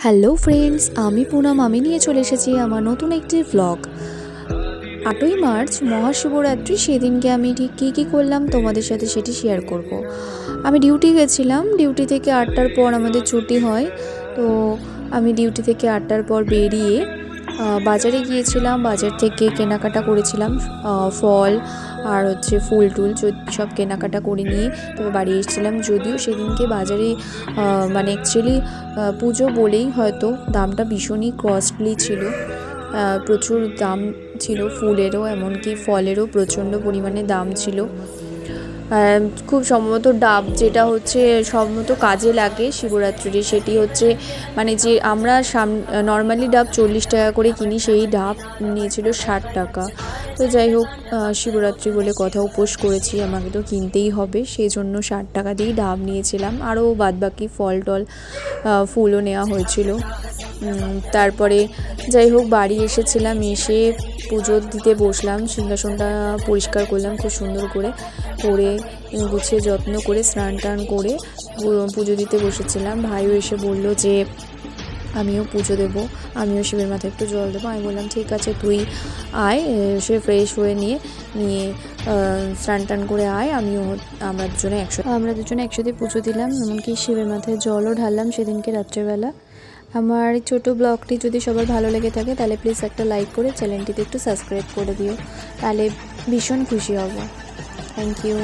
Hello friends, আমি পুনম। আমি নিয়ে চলে এসেছি আমার নতুন একটি ভ্লগ। 8ই মার্চ মহাশিবরাত্রি, সেদিনকে আমি ঠিক কী কী করলাম তোমাদের সাথে সেটি শেয়ার করব। আমি ডিউটি গেছিলাম। ডিউটি থেকে 8টার পর আমাদের ছুটি হয়। তো আমি ডিউটি থেকে 8টার পর বেরিয়ে বাজারে গিয়েছিলাম। বাজার থেকে কেনাকাটা করেছিলাম, ফল আর ফুল টুল সব কেনাকাটা করে নিয়ে তবে বাড়ি এসেছিলাম। যদিও সেদিনকে বাজারে মানে অ্যাকচুয়ালি পুজো বলেই হয়তো দামটা ভীষণই কস্টলি ছিল। প্রচুর দাম ছিল ফুলেরও, এমনকি ফলেরও প্রচণ্ড পরিমাণে দাম ছিল। খুব সম্ভবত ডাব, যেটা সম্ভবত কাজে লাগে শিবরাত্রির, সেটি মানে যে আমরা নর্মালি ডাব 40 টাকা করে কিনি, সেই ডাব নিয়েছিল 60 টাকা। তো যাই হোক, শিবরাত্রি বলে কথা, উপোস করেছি, আমাকে তো কিনতেই হবে, সেই জন্য 60 টাকা দিয়েই ডাব নিয়েছিলাম। আরও বাদবাকি ফল টল ফুলও নেওয়া হয়েছিল। তারপরে যাই হোক বাড়ি এসেছিলাম, এসে পুজো দিতে বসলাম। সিংহাসনটা পরিষ্কার করলাম খুব সুন্দর করে গুছিয়ে যত্ন করে স্নান টান করে পুজো দিতে বসেছিলাম। ভাইও এসে বলল যে আমিও পুজো দেবো, আমিও শিবের মাথায় একটু জল দেবো। আমি বললাম ঠিক আছে, তুই আয়, সে ফ্রেশ হয়ে নিয়ে স্নান টান করে আয়, আমরা দুজনে একসাথে পুজো দিলাম। এমনকি শিবের মাথায় জলও ঢাললাম সেদিনকে রাত্রেবেলা। আমার এই ছোটো ব্লগটি যদি সবার ভালো লেগে থাকে তাহলে প্লিজ একটা লাইক করে চ্যানেলটিতে একটু সাবস্ক্রাইব করে দিও, তাহলে ভীষণ খুশি হব। Thank you.